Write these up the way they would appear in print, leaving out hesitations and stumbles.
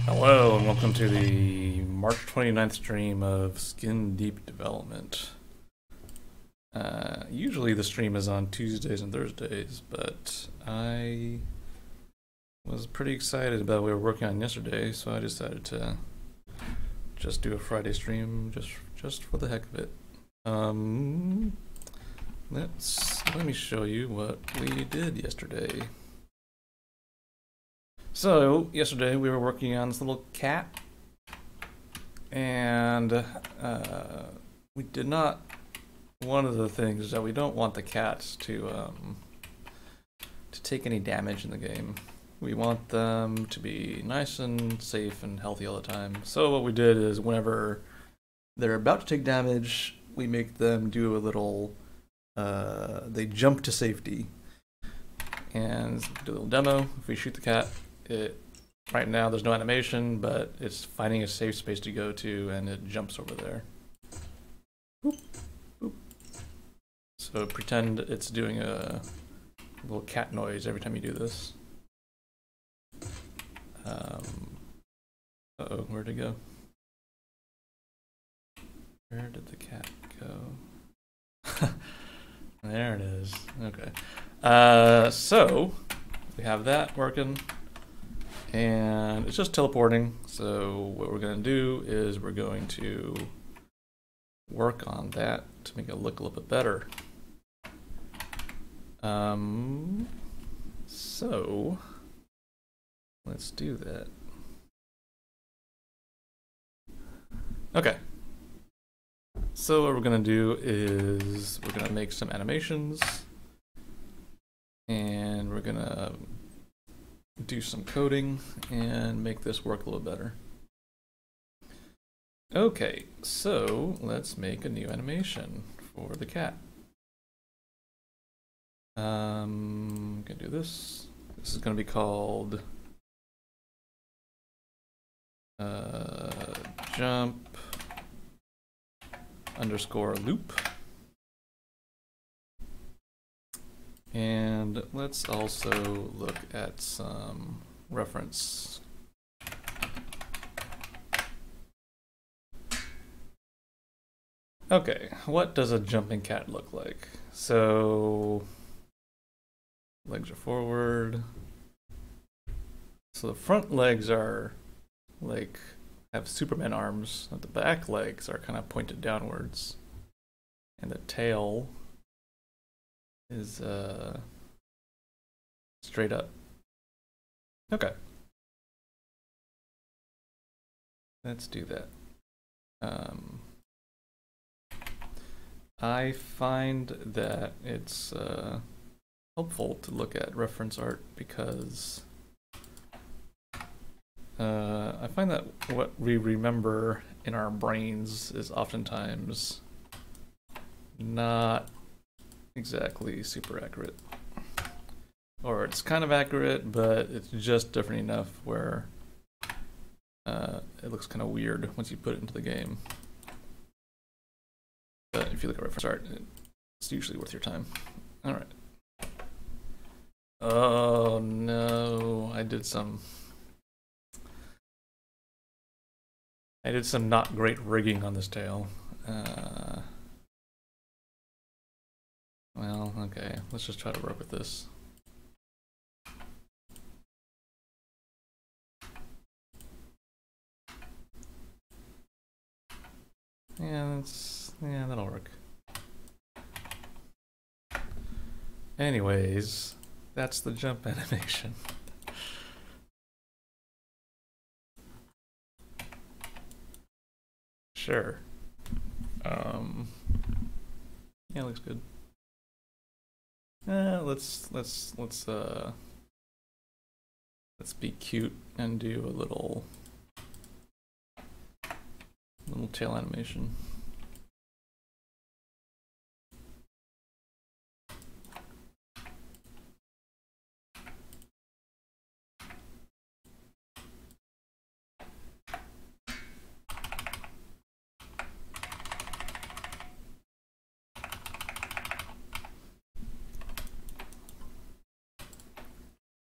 Hello and welcome to the March 29th stream of Skin Deep Development. Usually the stream is on Tuesdays and Thursdays, but I was pretty excited about what we were working on yesterday, so I decided to just do a Friday stream just for the heck of it. Let me show you what we did yesterday. So, yesterday we were working on this little cat, and we did not. One of the things is that we don't want the cats to take any damage in the game. We want them to be nice and safe and healthy all the time. So what we did is whenever they're about to take damage, we make them do a little, they jump to safety. And do a little demo. If we shoot the cat, right now there's no animation, but it's finding a safe space to go to, and it jumps over there. Boop, boop. So pretend it's doing a little cat noise every time you do this. Uh-oh, where'd it go? Where did the cat go? There it is. Okay. So we have that working. And it's just teleporting. So what we're going to do is we're going to work on that to make it look a little bit better. So let's do that. Okay. So what we're going to do is we're going to make some animations, and we're going to do some coding and make this work a little better. Okay, so let's make a new animation for the cat. I'm gonna do this. This is gonna be called jump underscore loop. And let's also look at some reference. Okay, what does a jumping cat look like? So, legs are forward. So the front legs are like, have Superman arms. The back legs are kind of pointed downwards. And the tail is straight up. Okay. Let's do that. I find that it's helpful to look at reference art because I find that what we remember in our brains is oftentimes not exactly super accurate. Or it's kind of accurate, but it's just different enough where it looks kind of weird once you put it into the game. But if you look at reference art, it's usually worth your time. Alright. Oh no, I did some not great rigging on this tail. Well, okay, let's just try to work with this. Yeah, that'll work. Anyways, that's the jump animation. Sure. Yeah, looks good. Let's be cute and do a little tail animation.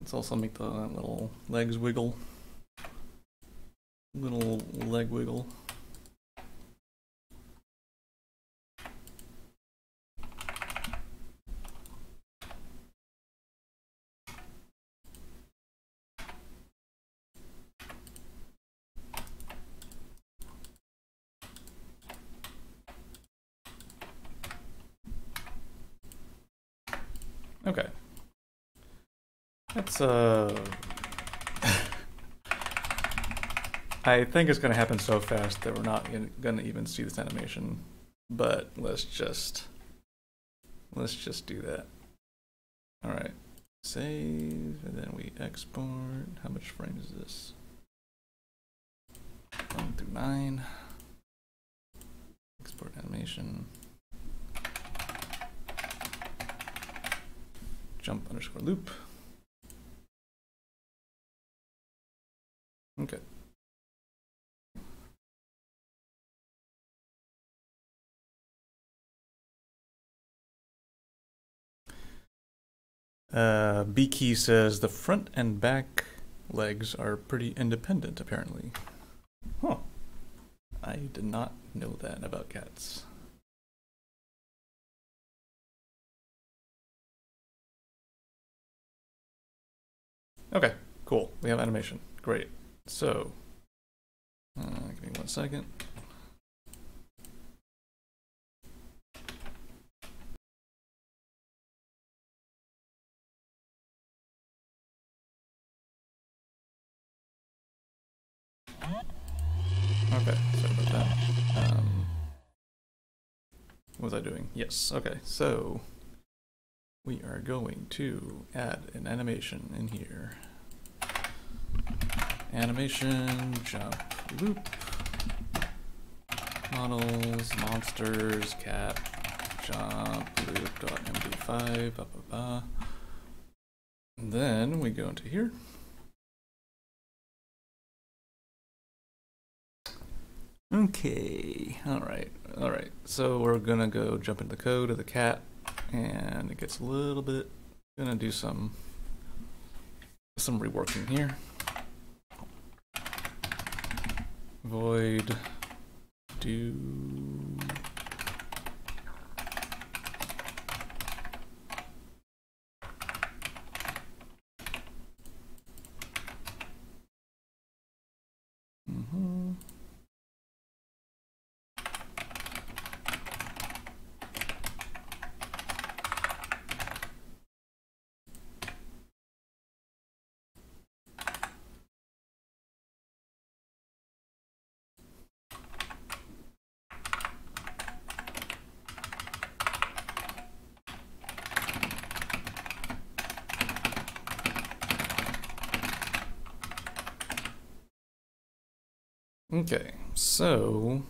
Let's also make the little legs wiggle. little leg wiggle. Okay. That's I think it's gonna happen so fast that we're not gonna even see this animation. But let's just do that. All right. Save, and then we export. How much frames is this? 1 through 9. Export animation. Jump underscore loop. Okay. B-Key says the front and back legs are pretty independent, apparently. Huh. I did not know that about cats. Okay, cool. We have animation. Great. So, give me 1 second. Okay, sorry about that. What was I doing? Yes, okay, so we are going to add an animation in here. Animation, jump, loop, models, monsters, cat, jump, loop.md5, blah, blah, blah. And then we go into here. Okay, all right. So we're gonna go jump into the code of the cat, and it gets a little bit, gonna do some reworking here. Void do Okay, so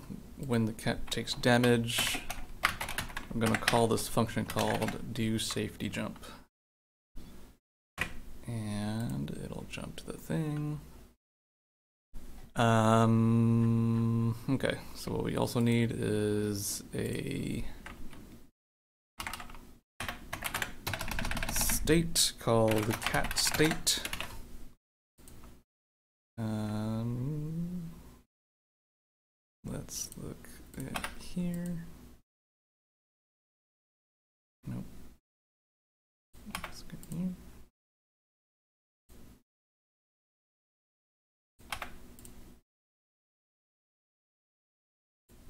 when the cat takes damage, I'm gonna call this function called doSafetyJump. And it'll jump to the thing. Okay, so what we also need is a state called cat state. Let's look at here. Nope. Let's go here.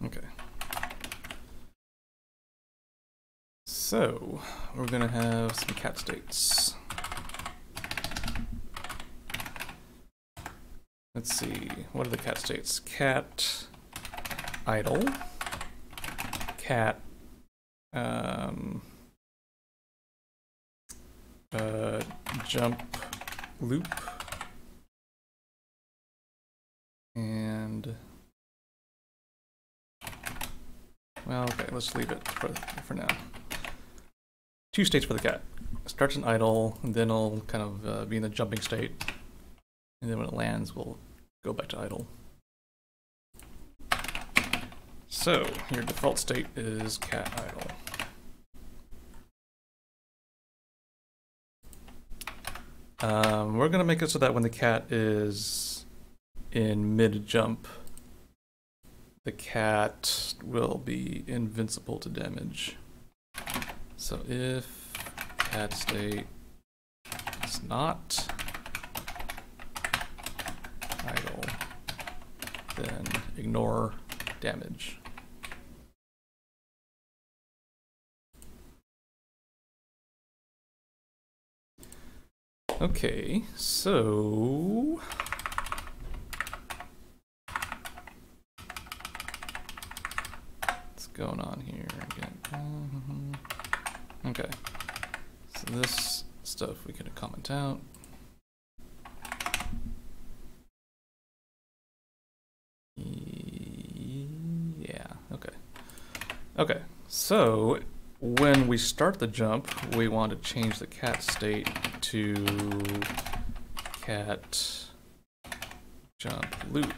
Okay. So we're gonna have some cat states. Let's see, what are the cat states? Cat idle, cat jump loop, and well, okay, let's leave it for now. 2 states for the cat. Starts in idle, and then it'll kind of be in the jumping state, and then when it lands, we'll go back to idle. So your default state is cat idle. We're gonna make it so that when the cat is in mid-jump, the cat will be invincible to damage. So if cat state is not idle, then ignore damage. Okay, so what's going on here again? Okay, so this stuff we can comment out. Yeah, okay. Okay, so when we start the jump, we want to change the cat state to cat jump loop.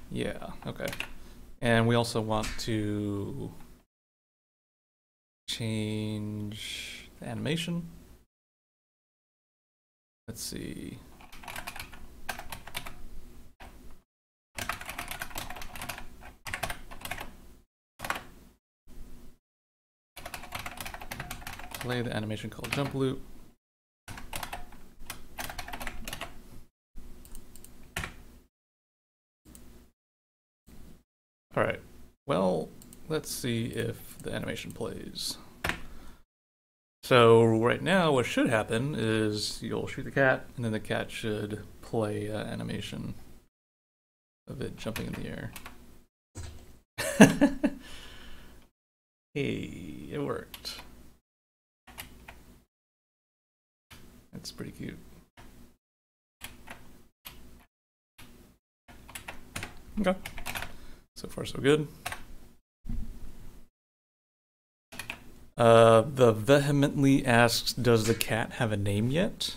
Yeah, okay. And we also want to change the animation. Let's see. Play the animation called jump loop. All right, well, let's see if the animation plays. So right now what should happen is you'll shoot the cat and then the cat should play animation of it jumping in the air. Hey, it worked. That's pretty cute. Okay. So far, so good. The vehemently asks, does the cat have a name yet?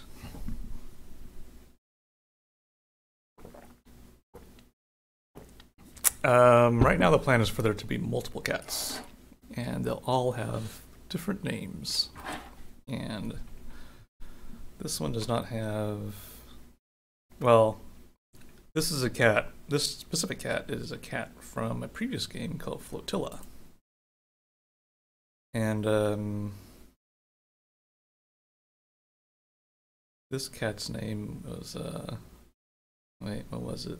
Right now the plan is for there to be multiple cats, and they'll all have different names. And this one does not have, well, this is a cat. This specific cat is a cat from a previous game called Flotilla. And this cat's name was wait, what was it?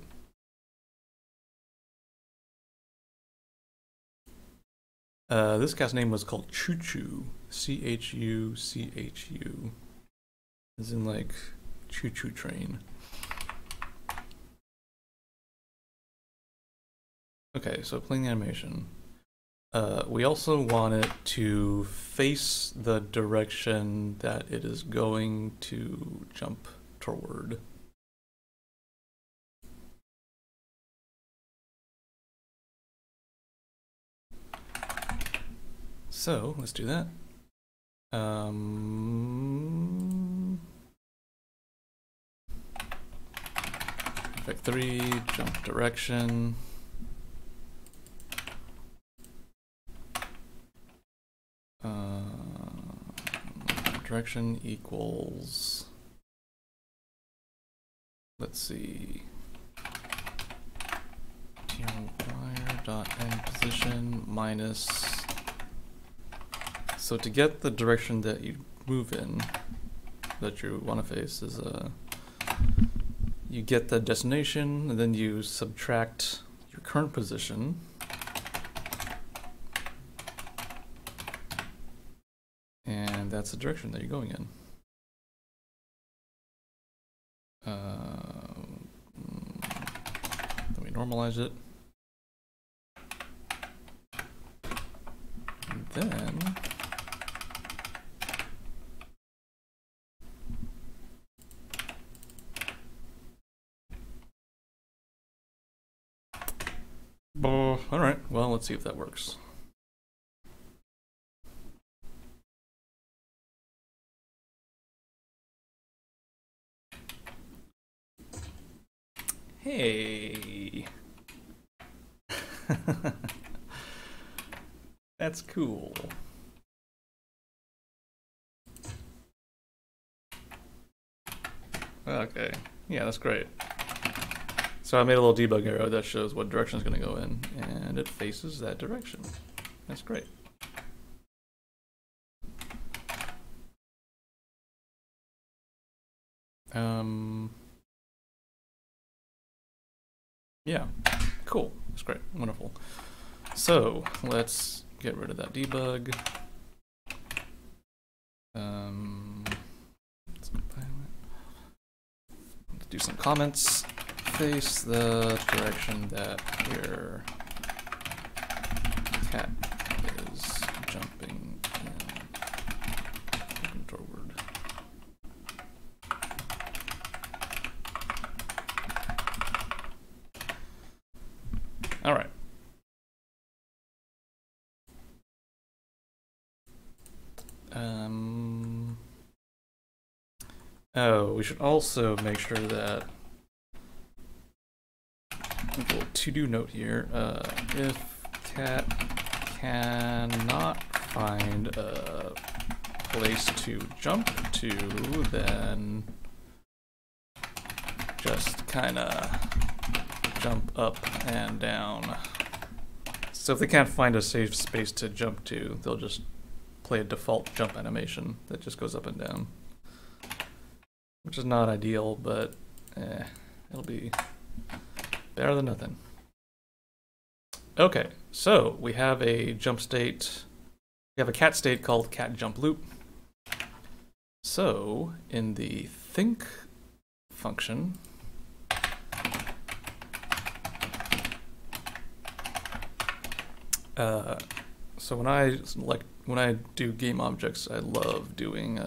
This cat's name was called Choo Choo. C-H-U-C-H-U. As in like choo choo train. Okay, so playing the animation. We also want it to face the direction that it is going to jump toward. So let's do that. Effect 3, jump direction. Direction equals, let's see, wire.end position minus, so to get the direction that you move in, that you want to face, is you get the destination and then you subtract your current position. And that's the direction that you're going in. Then we normalize it. And then all right, well, let's see if that works. Hey. That's cool. Okay, yeah, that's great. So I made a little debug arrow that shows what direction it's going to go in, and it faces that direction. That's great. Yeah, cool. That's great. Wonderful. So let's get rid of that debug. Let's do some comments. Face the direction that your cat is jumping and moving toward. All right. Oh, we should also make sure that a little to-do note here. If cat cannot find a place to jump to, then just kind of jump up and down. So if they can't find a safe space to jump to, they'll just play a default jump animation that just goes up and down. Which is not ideal, but it'll be better than nothing. Okay, so we have a jump state. We have a cat state called cat jump loop. So in the think function, so when I do game objects, I love doing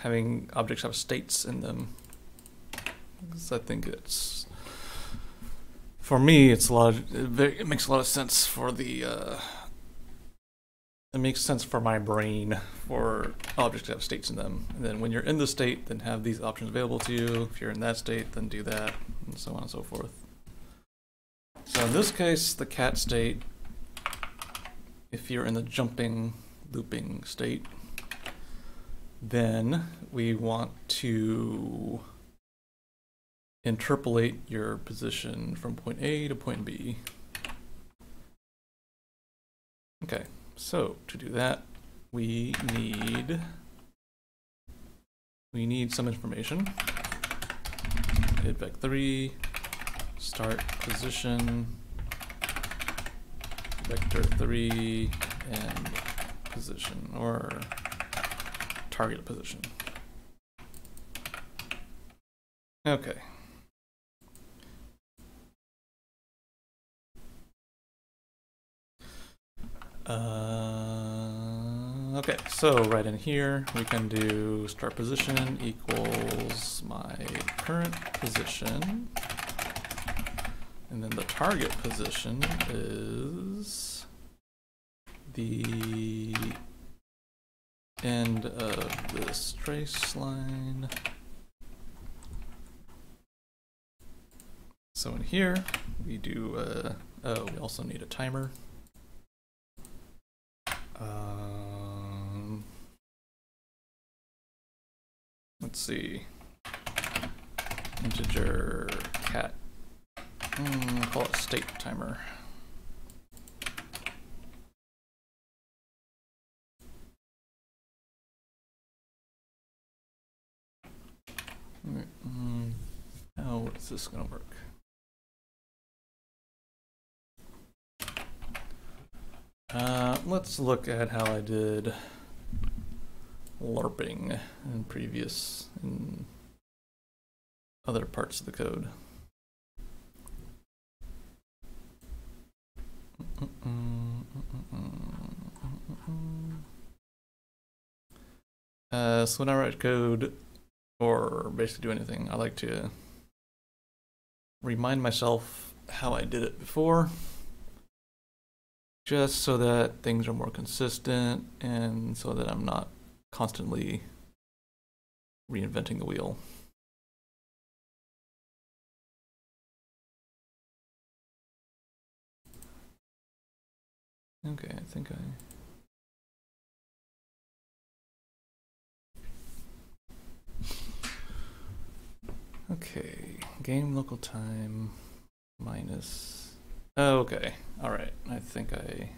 having objects have states in them, because I think it's, for me, it's it makes a lot of sense for the it makes sense for my brain for objects to have states in them. And then when you're in the state, then have these options available to you. If you're in that state, then do that, and so on and so forth. So in this case, the cat state, if you're in the jumping, looping state, then we want to interpolate your position from point A to point B. Okay, so to do that, we need some information. Idvec3, start position, vector3, and position, or target position. Okay. Okay, so right in here, we can do start position equals my current position. And then the target position is the end of this trace line. So in here, we do, oh, we also need a timer. Let's see, integer cat, I'll call it state timer. How is this gonna work? Let's look at how I did LARPing in other parts of the code. So when I write code, or basically do anything, I like to remind myself how I did it before, just so that things are more consistent and so that I'm not constantly reinventing the wheel. Okay, I think Okay, game local time minus... Oh, okay, alright, I think I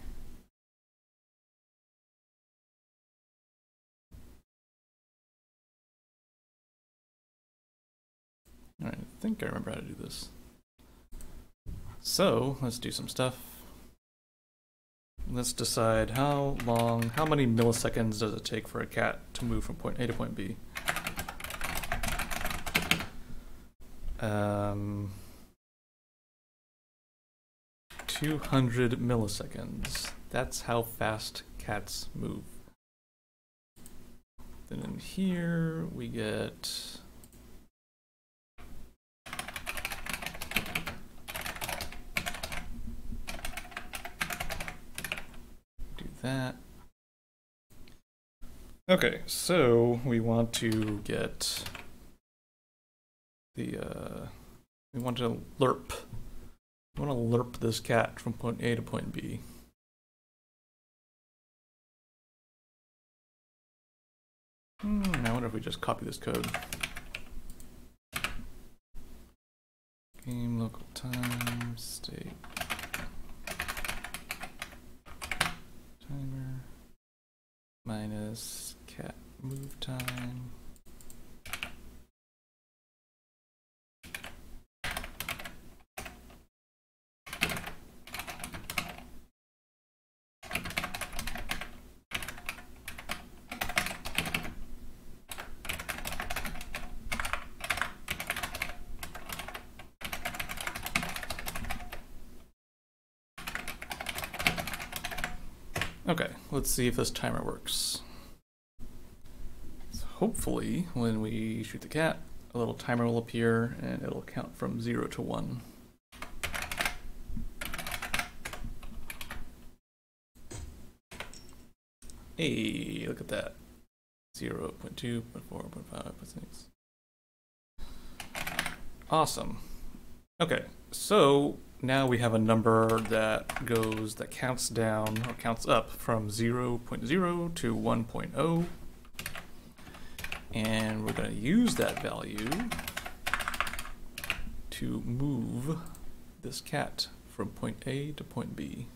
remember how to do this. So, let's do some stuff. Let's decide how many milliseconds does it take for a cat to move from point A to point B? 200 milliseconds. That's how fast cats move. Then in here we get that. Okay, so we want to get the we want to lerp. We want to lerp this cat from point A to point B. I wonder if we just copy this code. Game local time state timer minus cat move time. Okay, let's see if this timer works. So hopefully, when we shoot the cat, a little timer will appear and it'll count from 0 to 1. Hey, look at that. 0, 0.2, 0.4, 0.5, 0.6. Awesome. Okay, so now we have a number that counts down or counts up from 0.0 to 1.0, and we're going to use that value to move this cat from point A to point B.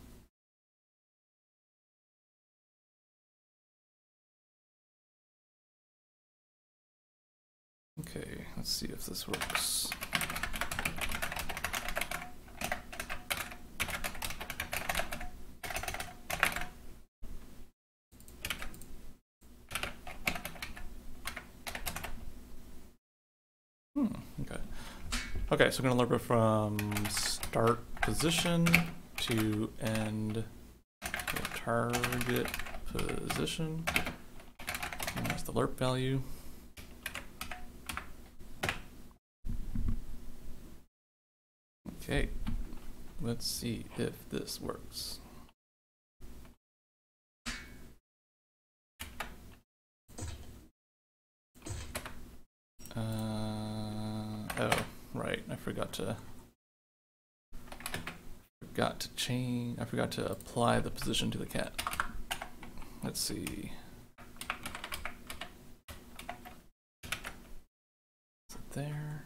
Okay, let's see if this works. Okay, so we're gonna lerp it from start position to end target position. And that's the lerp value. Okay, let's see if this works. Oh, right, I forgot to apply the position to the cat. Let's see. Is it there?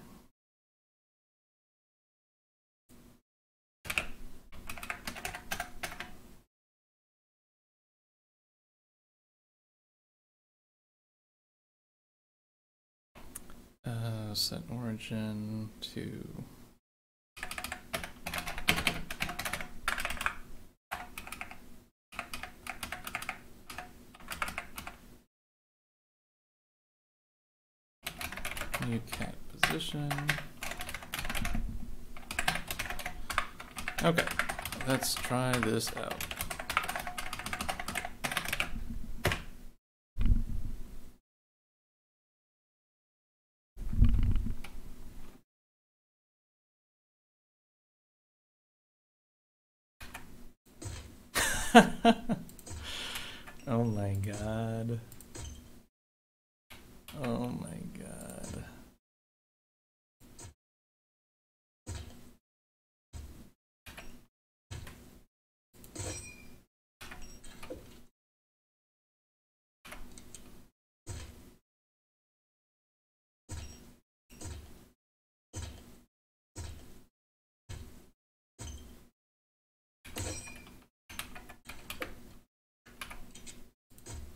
Set origin to new cat position. Okay, let's try this out. Oh my god. Oh my god.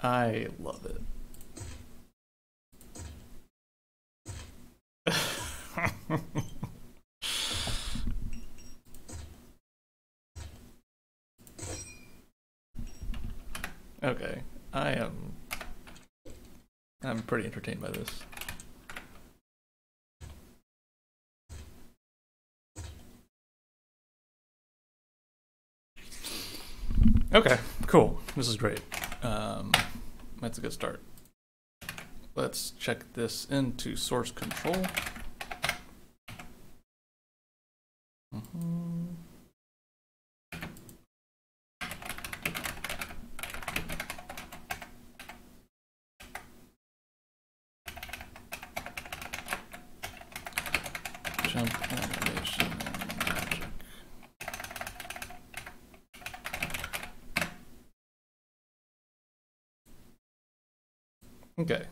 I love it. Okay, I'm pretty entertained by this. Okay, cool. This is great. That's a good start. Let's check this into source control. Jump animation magic. Okay.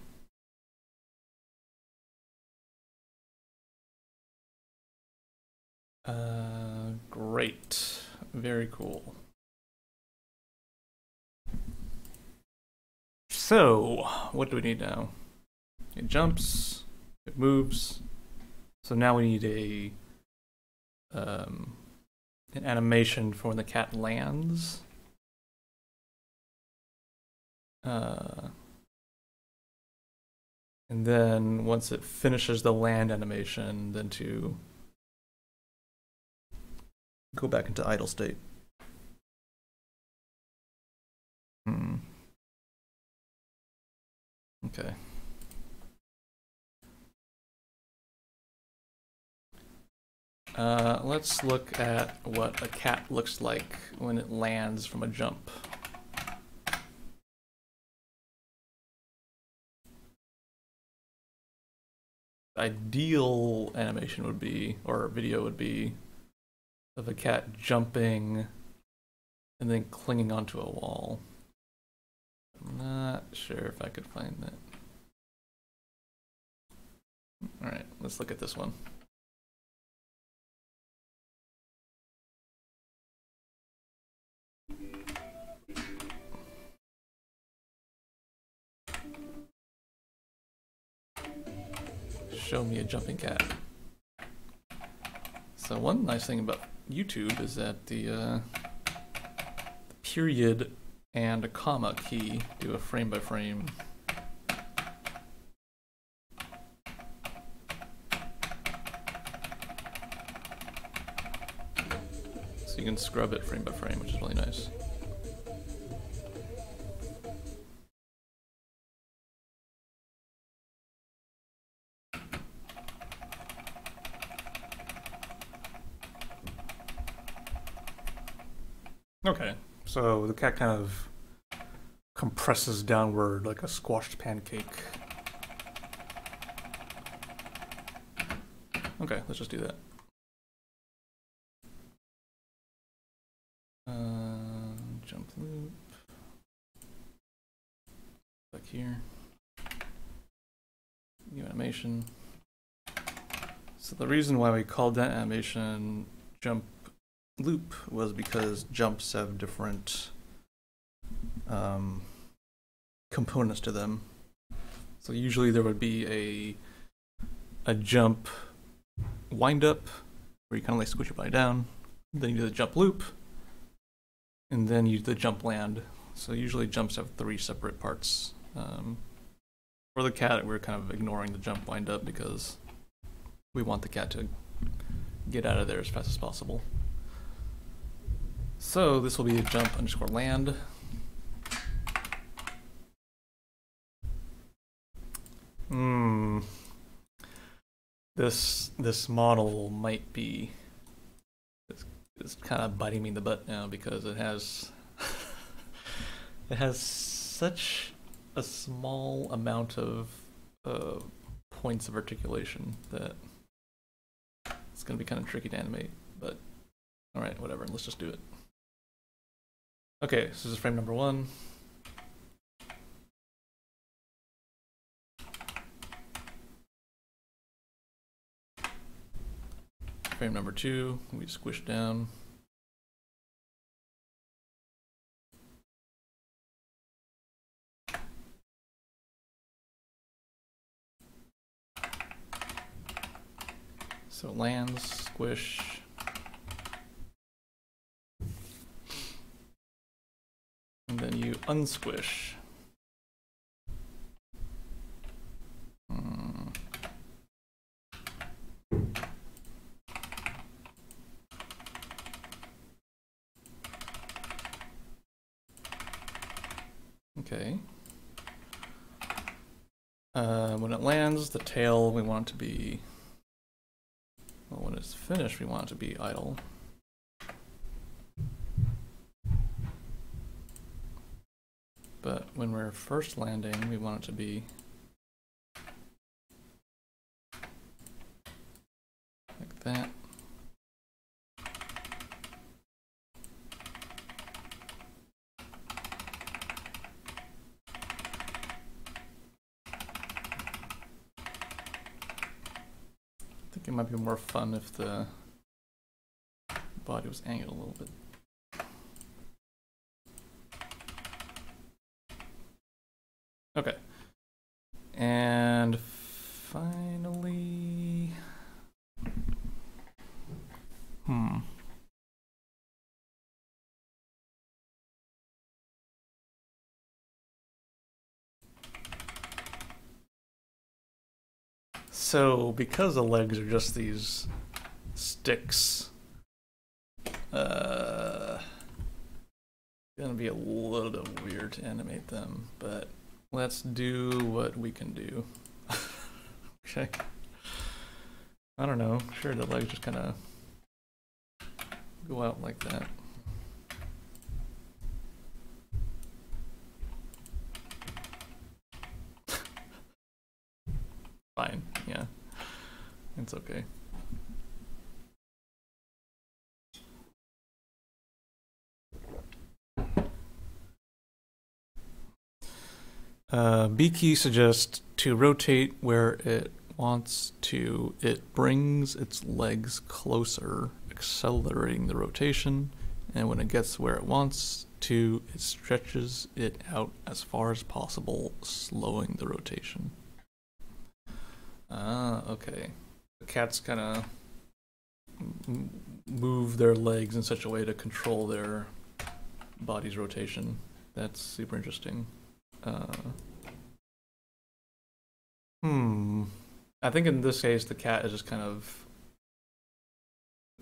Great. Very cool. So, what do we need now? It jumps, it moves. So now we need an animation for when the cat lands. And then once it finishes the land animation, then to go back into idle state. Okay. Let's look at what a cat looks like when it lands from a jump. Ideal animation would be, or video would be, of a cat jumping and then clinging onto a wall. I'm not sure if I could find that. Alright, let's look at this one. Show me a jumping cat. So one nice thing about YouTube is that the period and a comma key do a frame by frame. So you can scrub it frame by frame, which is really nice. Okay, so the cat kind of compresses downward like a squashed pancake. Okay, let's just do that. Jump loop. Back here. New animation. So the reason why we called that animation jump loop was because jumps have different components to them. So usually there would be a jump wind up where you kind of like squish your body down, then you do the jump loop, and then you do the jump land. So usually jumps have 3 separate parts. For the cat, we're kind of ignoring the jump wind up because we want the cat to get out of there as fast as possible. So this will be a jump underscore land. This model might be it's kind of biting me in the butt now because it has it has such a small amount of points of articulation that it's gonna be kind of tricky to animate. But all right, whatever. Let's just do it. Okay, so this is frame number 1. Frame number 2, we squish down. So lands, squish. And then you unsquish. Okay. When it lands, the tail we want it to be, well, when it's finished, we want it to be idle. But when we're first landing, we want it to be like that. I think it might be more fun if the body was angled a little bit. Okay. And finally, So because the legs are just these sticks, gonna be a little bit weird to animate them, but let's do what we can do. Okay. I don't know. Sure, the legs just kind of go out like that. Fine. Yeah. It's okay. B key suggests to rotate where it wants to. It brings its legs closer, accelerating the rotation, and when it gets where it wants to, it stretches it out as far as possible, slowing the rotation. Ah, okay. The cats kind of move their legs in such a way to control their body's rotation. That's super interesting. I think in this case, the cat is just kind of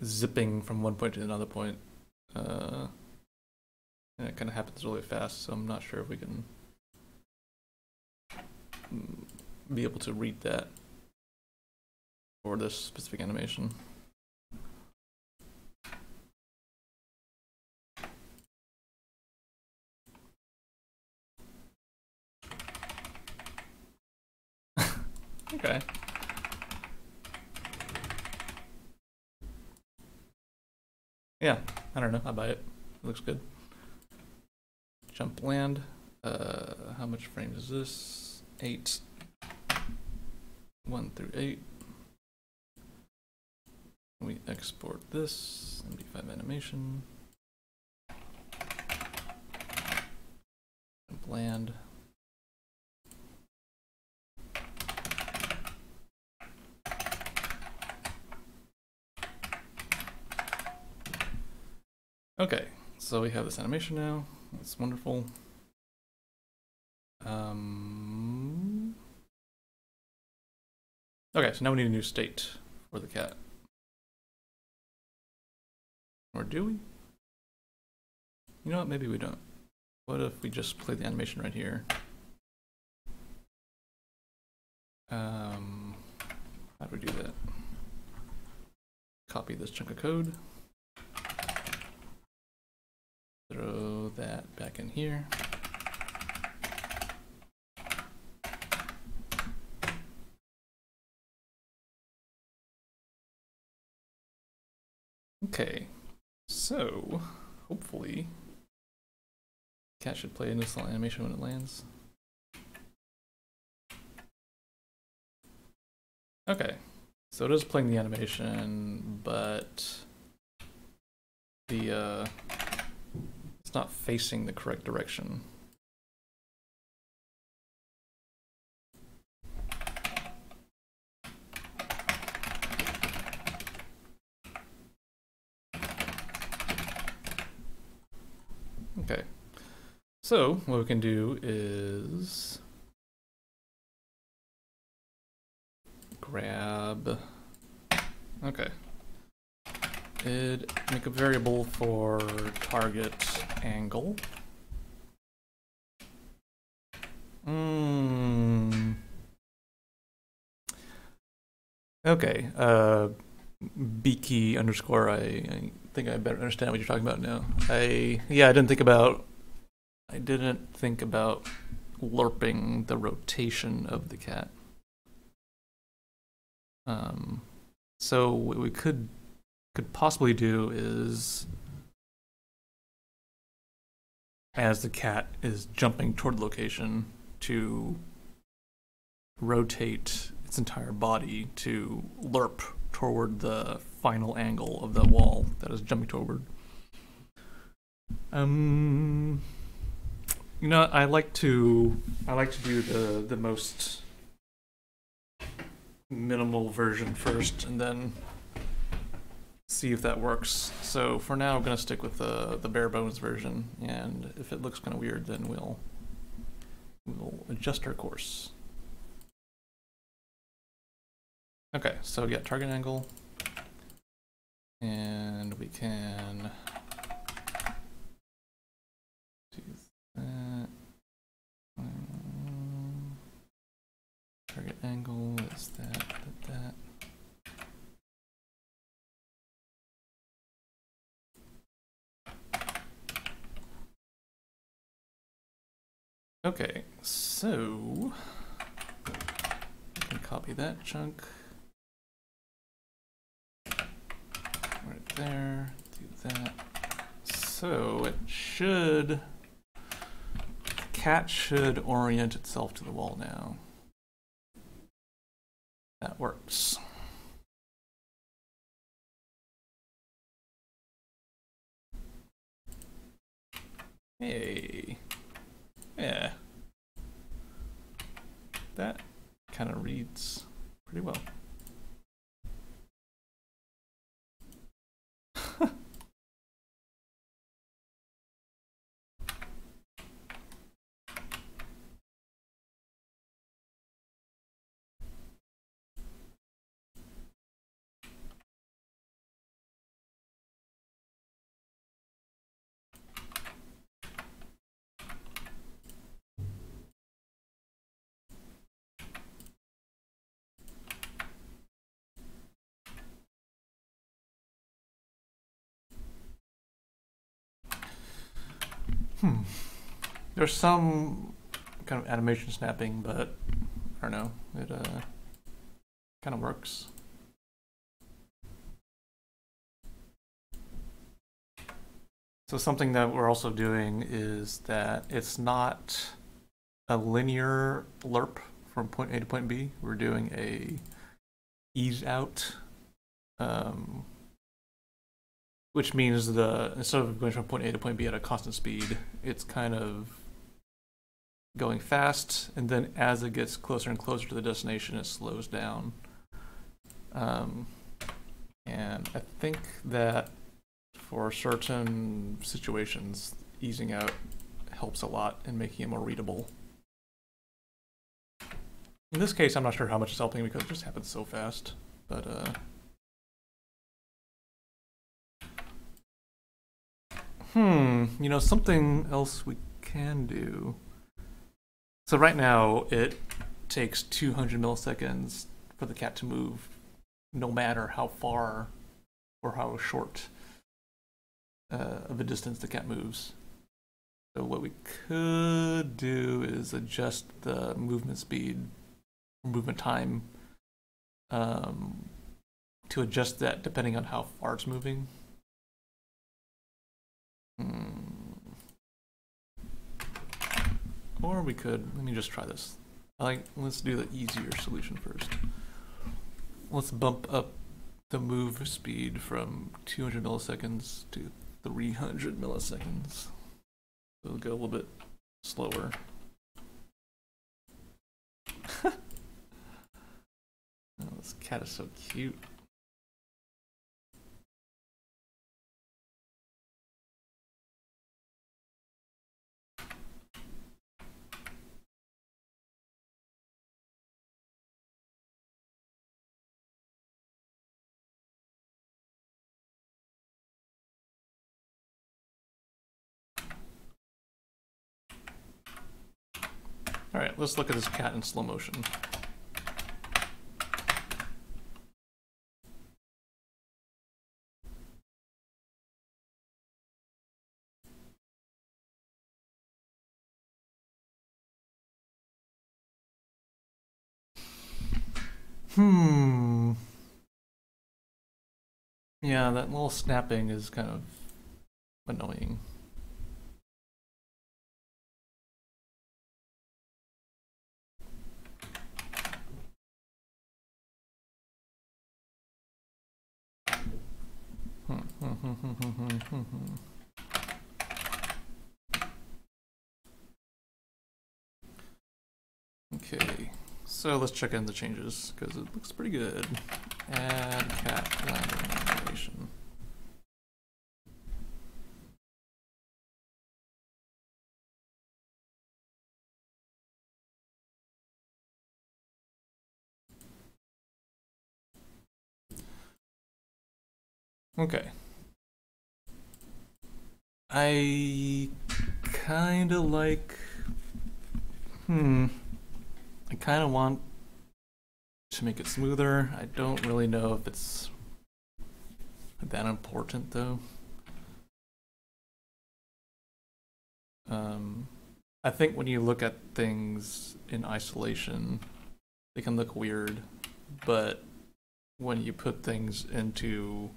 zipping from one point to another point. And it kind of happens really fast, so I'm not sure if we can be able to read that for this specific animation. Okay. Yeah, I don't know. I buy it. It looks good. Jump land. How much frames is this? 8. 1 through 8. We export this. MD5 animation. Jump land. Okay, so we have this animation now. That's wonderful. Okay, so now we need a new state for the cat. Or do we? You know what, maybe we don't. What if we just play the animation right here? How do we do that? Copy this chunk of code. Throw that back in here. Okay, so hopefully cat should play in this little animation when it lands. Okay, so it is playing the animation, but the it's not facing the correct direction. Okay. So what we can do is grab. Okay. Make a variable for target angle. Okay. Beaky underscore. I think I better understand what you're talking about now. I didn't think about lerping the rotation of the cat. So what we could possibly do is, as the cat is jumping toward the location, to rotate its entire body to lerp toward the final angle of the wall that is jumping toward. You know, I like to do the most minimal version first, and then see if that works. So for now, I'm gonna stick with the bare bones version, and if it looks kind of weird, then we'll adjust our course. Okay, so yeah, target angle, and we can do that. Target angle is that. Okay, so I can copy that chunk right there, do that. So it should, the cat should orient itself to the wall now. That works. Hey. Yeah. That kind of reads pretty well. There's some kind of animation snapping, but I don't know, it kind of works. So something that we're also doing is that it's not a linear lerp from point A to point B. We're doing a ease out, which means instead of going from point A to point B at a constant speed, it's kind of going fast, and then as it gets closer and closer to the destination, it slows down. And I think that for certain situations, easing out helps a lot in making it more readable. In this case, I'm not sure how much it's helping because it just happens so fast, but you know, something else we can do. So right now, it takes 200 milliseconds for the cat to move, no matter how far or how short of a distance the cat moves. So what we could do is adjust the movement speed, or movement time, to adjust that depending on how far it's moving. Or we could, let me just try this. Let's do the easier solution first. Let's bump up the move speed from 200 milliseconds to 300 milliseconds. So it'll go a little bit slower. Oh, this cat is so cute. Alright, let's look at this cat in slow motion. Yeah, that little snapping is kind of annoying. Okay, so let's check in the changes because it looks pretty good. Add cat landing animation. Okay. I kind of like. I kind of want to make it smoother. I don't really know if it's that important though. I think when you look at things in isolation, they can look weird, but when you put things into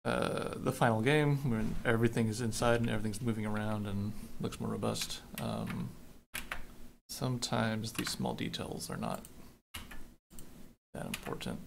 the final game, when everything is inside and everything's moving around and looks more robust, sometimes these small details are not that important.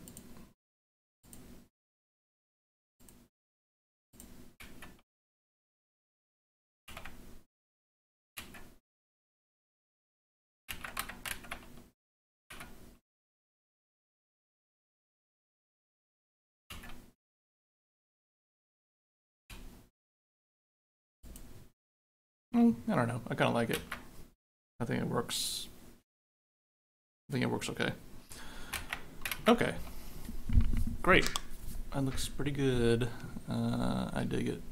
I don't know. I kind of like it. I think it works. I think it works okay. Okay. Great. That looks pretty good. I dig it.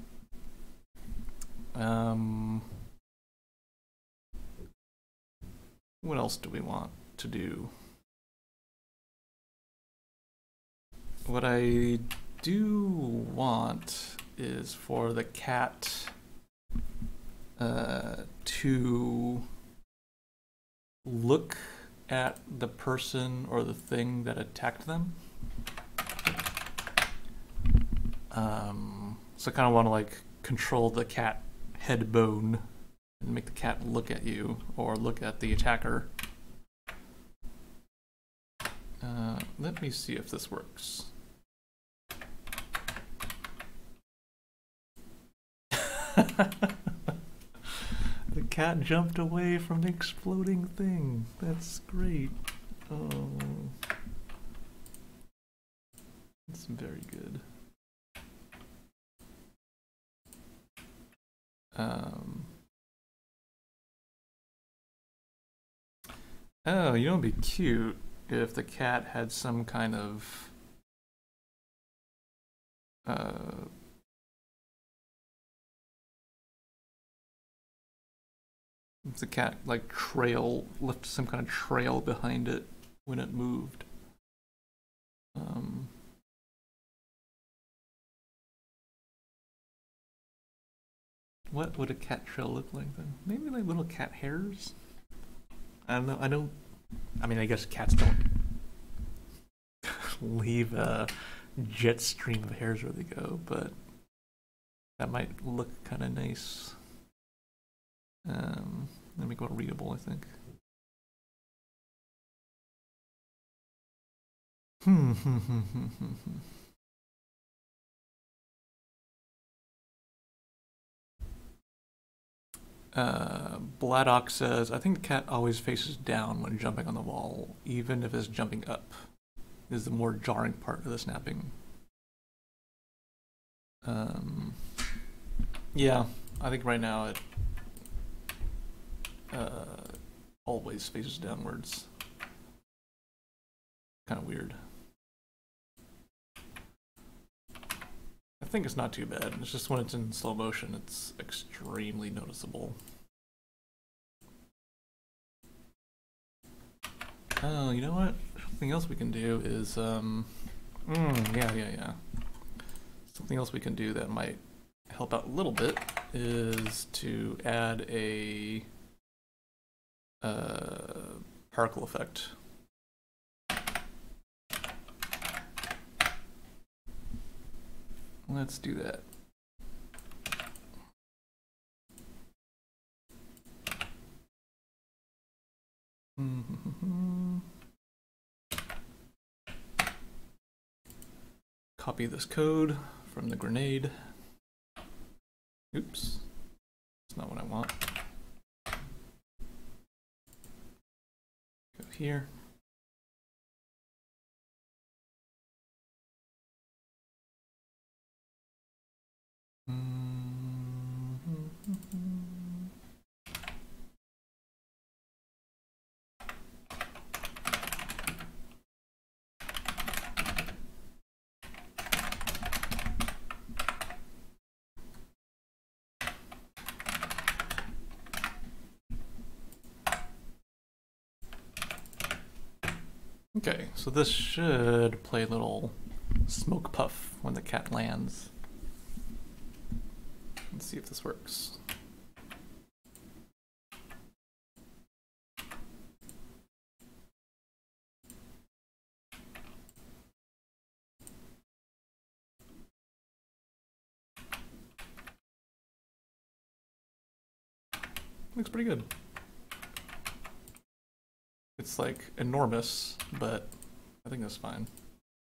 What else do we want to do? What I do want is for the cat to look at the person or the thing that attacked them. So I kind of want to like control the cat head bone and make the cat look at you or look at the attacker. Let me see if this works. The cat jumped away from the exploding thing. That's great. Oh. That's very good. Oh, you know it'd be cute if the cat had some kind of if the cat like left some kind of trail behind it when it moved. What would a cat trail look like then? Maybe like little cat hairs? I don't know. I mean, I guess cats don't leave a jet stream of hairs where they go, but that might look kind of nice. Let me go to readable, I think. Bladdock says, I think the cat always faces down when jumping on the wall, even if it's jumping up. Is the more jarring part of the snapping. Yeah, I think right now it always faces downwards. Kind of weird. I think it's not too bad. It's just when it's in slow motion, it's extremely noticeable. Oh, you know what? Something else we can do is, yeah. Something else we can do that might help out a little bit is to add a particle effect. Let's do that. Copy this code from the grenade. Oops, that's not what I want. Go here. Okay, so this should play a little smoke puff when the cat lands. Let's see if this works. Looks pretty good. It's like enormous, but I think that's fine.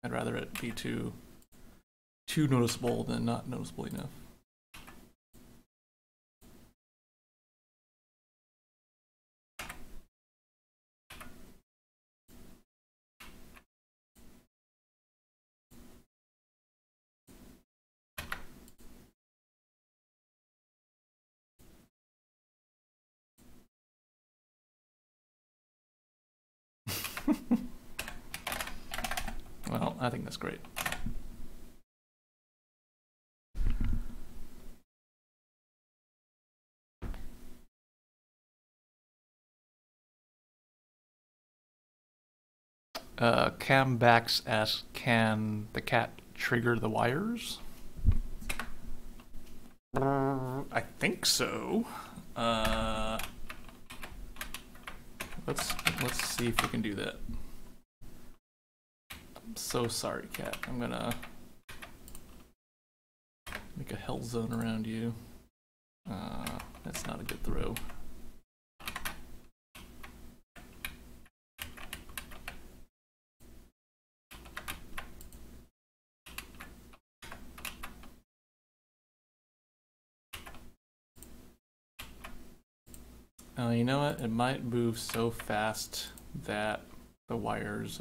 I'd rather it be too noticeable than not noticeable enough. Well, I think that's great. Cambax asks, can the cat trigger the wires? I think so. Let's see if we can do that. I'm so sorry, cat. I'm gonna make a hell zone around you. That's not a good throw. You know what? It might move so fast that the wires,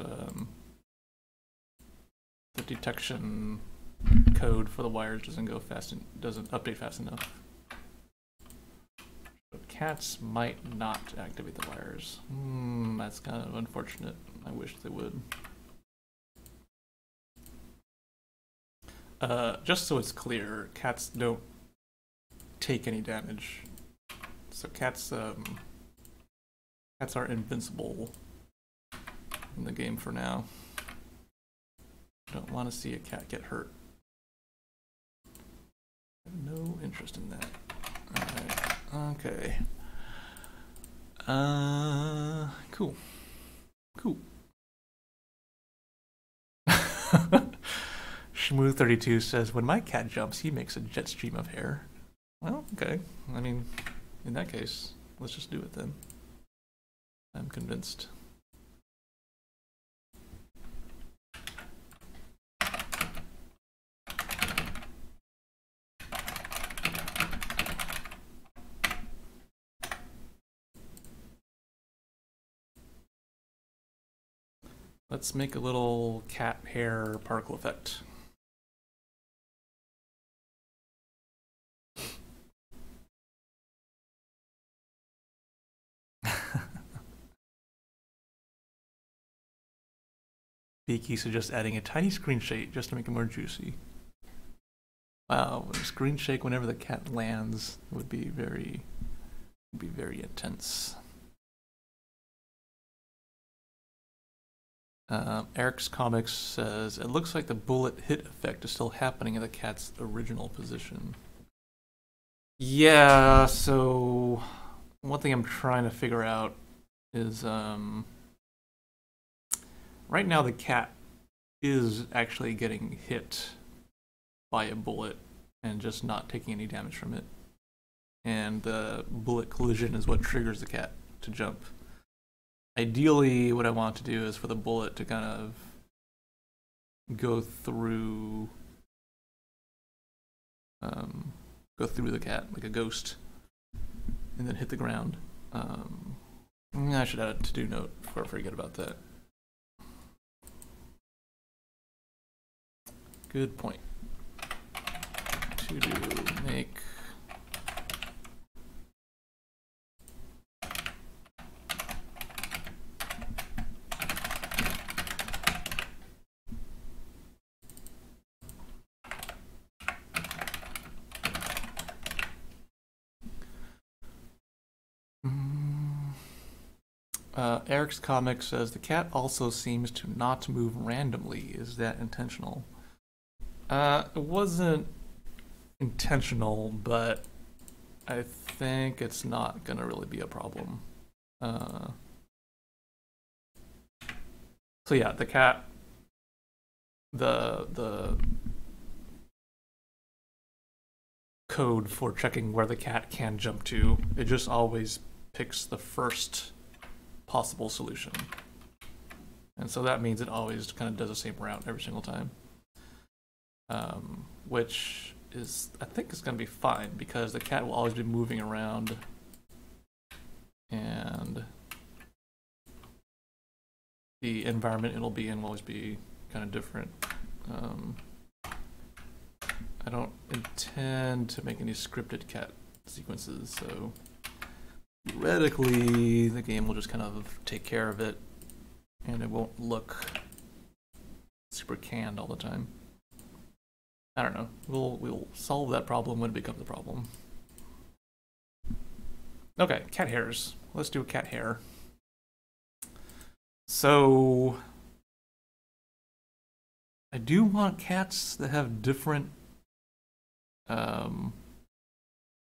the detection code for the wires doesn't go fast and doesn't update fast enough. But cats might not activate the wires. That's kind of unfortunate. I wish they would. Just so it's clear, cats don't take any damage. So cats are invincible in the game for now. Don't want to see a cat get hurt. I have no interest in that. Alright, okay. Cool. Shmoo32 says, when my cat jumps, he makes a jet stream of hair. Well, okay. I mean, in that case, let's just do it then. I'm convinced. Let's make a little cat hair particle effect. Beaky suggests adding a tiny screen shake just to make it more juicy. Wow, a screen shake whenever the cat lands would be very intense. Eric's Comics says, it looks like the bullet hit effect is still happening in the cat's original position. Yeah, so one thing I'm trying to figure out is right now the cat is actually getting hit by a bullet and just not taking any damage from it. And the bullet collision is what triggers the cat to jump. Ideally, what I want to do is for the bullet to kind of go through the cat like a ghost and then hit the ground. I should add a to-do note before I forget about that. Good point. To-do, make. Eric's Comic says the cat also seems to not move randomly. Is that intentional? It wasn't intentional, but I think it's not gonna really be a problem. So yeah, the cat, the code for checking where the cat can jump to, it just always picks the first possible solution. And so that means it always kind of does the same route every single time. Which is, I think is going to be fine because the cat will always be moving around and the environment it'll be in will always be kind of different. I don't intend to make any scripted cat sequences, so theoretically the game will just kind of take care of it and it won't look super canned all the time. I don't know. We'll solve that problem when it becomes a problem. Okay, cat hairs. Let's do a cat hair. So I do want cats that have different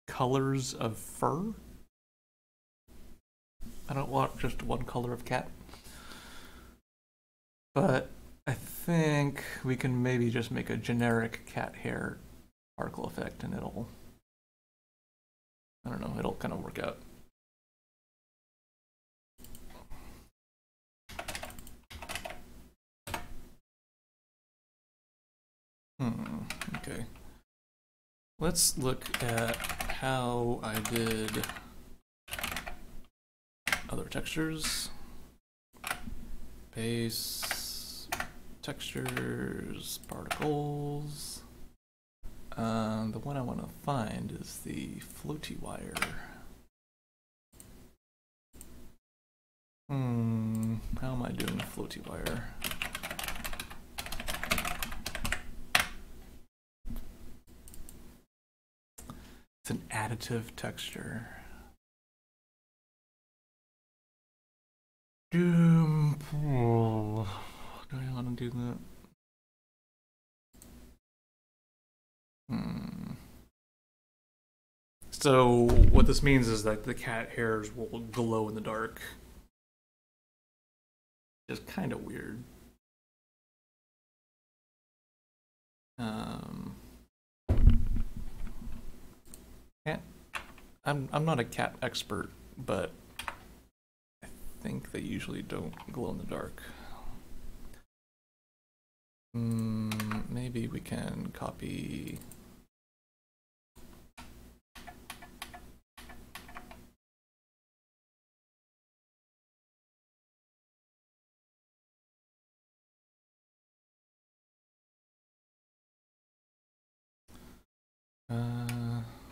colors of fur. I don't want just one color of cat. But I think we can maybe just make a generic cat hair particle effect and it'll, I don't know, it'll kind of work out. Okay. Let's look at how I did other textures. Base, textures, particles. The one I want to find is the floaty wire. How am I doing floaty wire? It's an additive texture. Do I want to do that? So what this means is that the cat hairs will glow in the dark. Just kind of weird. I'm not a cat expert, but I think they usually don't glow in the dark. Maybe we can copy.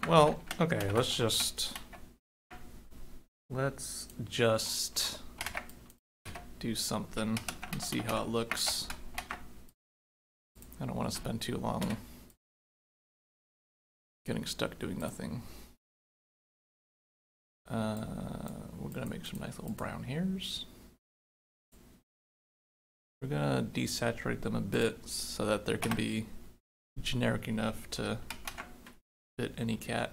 Well, okay, let's just do something and see how it looks. I don't want to spend too long getting stuck doing nothing. We're gonna make some nice little brown hairs. We're gonna desaturate them a bit so that there can be generic enough to fit any cat.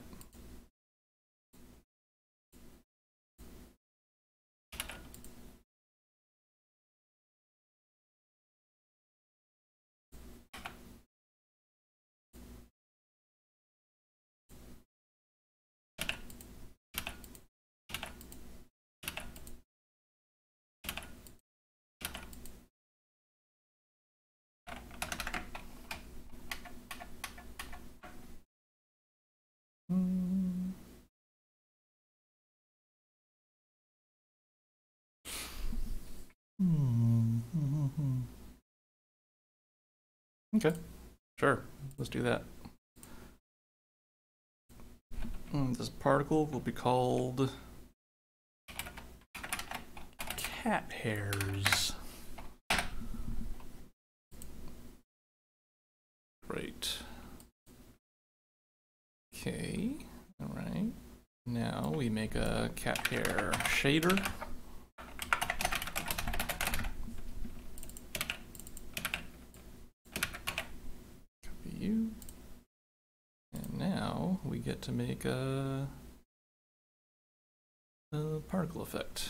Okay, sure, let's do that. This particle will be called cat hairs. Great. Okay, all right. Now we make a cat hair shader. Copy you. And now we get to make a particle effect.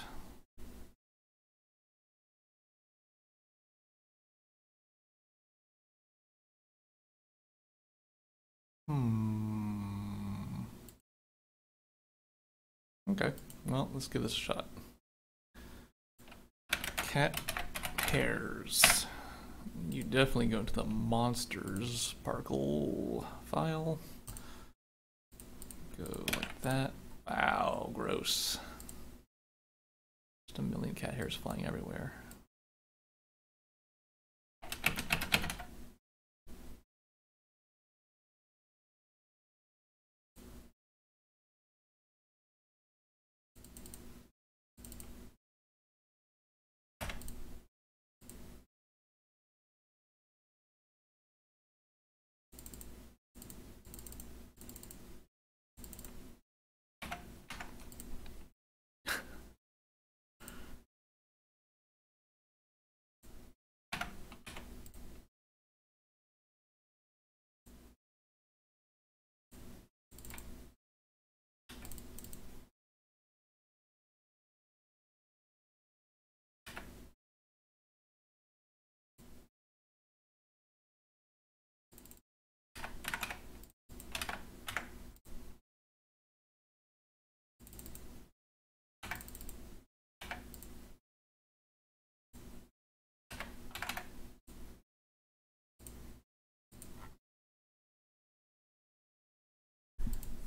Okay, well, let's give this a shot. Cat hairs. You definitely go into the monsters particle file. Go like that. Wow, gross. Just a million cat hairs flying everywhere.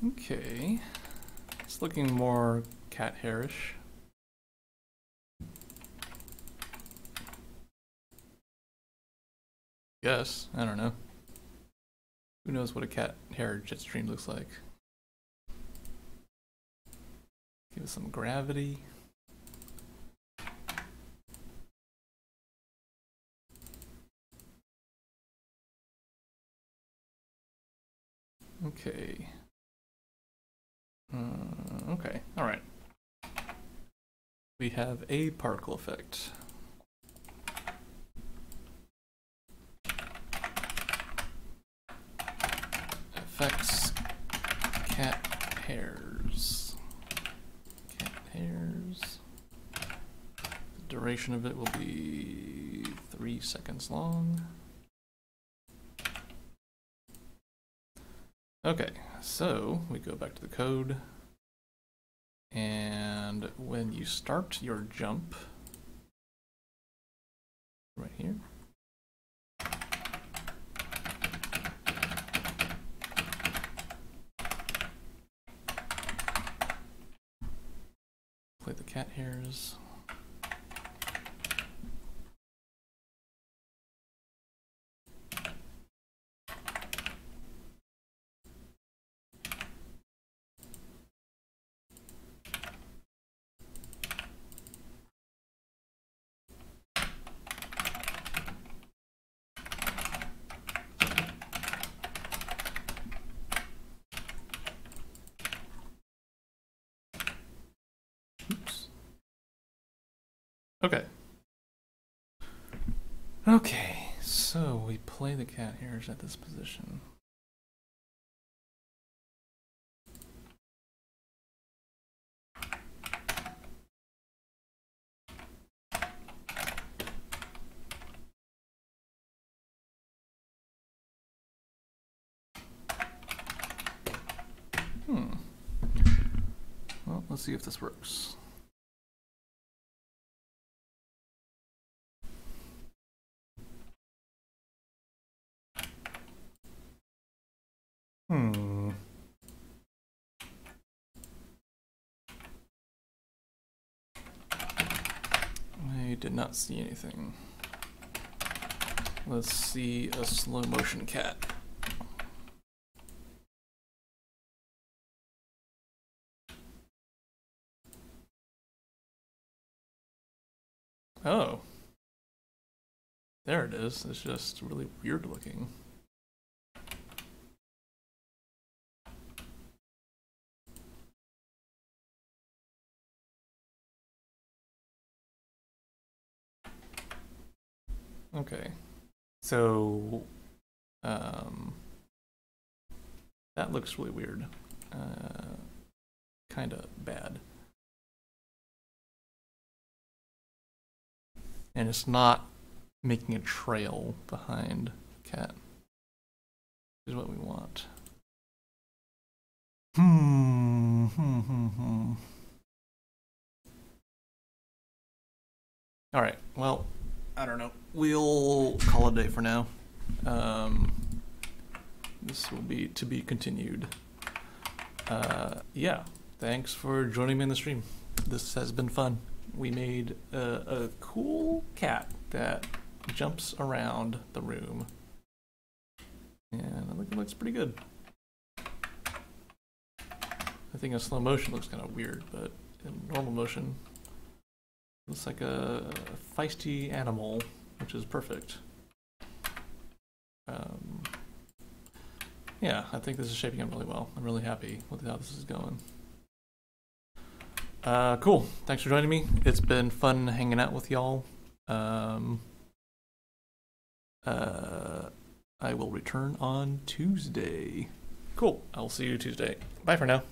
Okay, it's looking more cat hairish. Yes, I don't know. Who knows what a cat hair jet stream looks like? Give it some gravity. Okay. Okay, all right. We have a particle effect. Effects cat hairs. Cat hairs. The duration of it will be 3 seconds long. Okay, so we go back to the code, and when you start your jump, right here, play the cat hairs. Oops. Okay. Okay, so we play the cat hairs at this position. Well, let's see if this works. I did not see anything. Let's see a slow motion cat. Oh. There it is. It's just really weird looking. Okay. So, that looks really weird. Kind of bad. And it's not making a trail behind the cat. Is what we want. All right. Well, I don't know. We'll call it a day for now. This will be to be continued. Yeah. Thanks for joining me in the stream. This has been fun. We made a cool cat that jumps around the room. And I think it looks pretty good. I think in slow motion looks kind of weird, but in normal motion, it looks like a feisty animal, which is perfect. Yeah, I think this is shaping up really well. I'm really happy with how this is going. Cool. Thanks for joining me. It's been fun hanging out with y'all. I will return on Tuesday. Cool. I'll see you Tuesday. Bye for now.